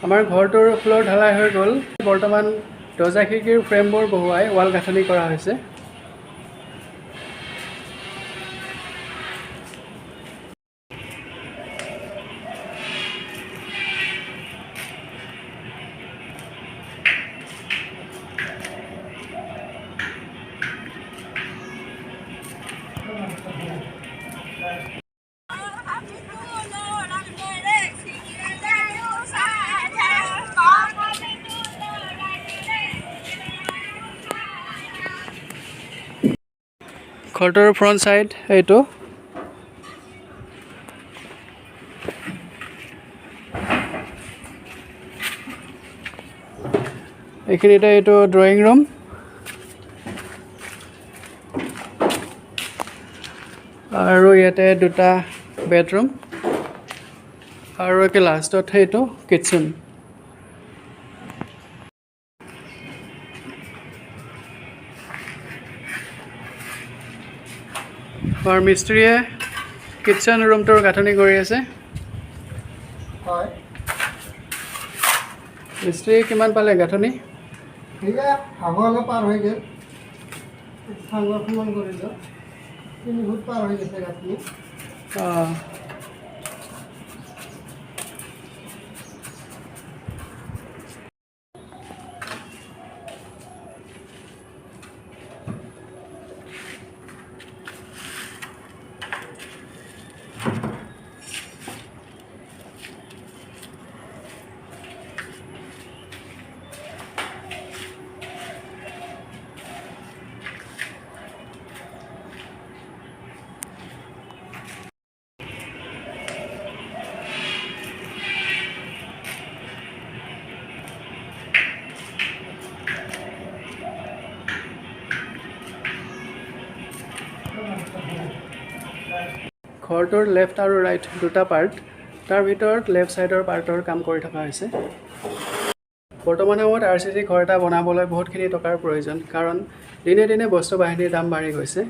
আমাৰ ঘৰটোৰ ফ্লোৰ ঢালাই হৈ গ'ল। বৰ্তমান দৰ্জা খিৰিকীৰ ফ্ৰেমবোৰ বহুৱাই ৱাল গাঁথনি কৰা হৈছে। ঘৰটোৰ ফ্ৰণ্ট চাইড এইটো। এইখিনিতে এইটো ড্ৰয়িং ৰুম। আৰু ইয়াতে দুটা বেডৰুম আৰু একে লাষ্টত সেইটো কিটচেন। আমাৰ মিস্ত্ৰীয়ে কিটচেন ৰুমটোৰ গাঁথনি কৰি আছে। হয় মিস্ত্ৰী কিমান পালে গাঁথনি? আগলৈ পাৰ হৈ গ'ল, সংৰক্ষণ কৰিলোঁ, 3 ফুট পাৰ হৈ গৈছে গাঁথনি। ঘৰটোৰ লেফ্ট আৰু ৰাইট দুটা পাৰ্ট, তাৰ ভিতৰত লেফ্ট ছাইডৰ পাৰ্টৰ কাম কৰি থকা হৈছে। বৰ্তমান সময়ত RCC ঘৰ এটা বনাবলৈ বহুতখিনি টকাৰ প্ৰয়োজন, কাৰণ দিনে দিনে বস্তু বাহিনীৰ দাম বাঢ়ি গৈছে।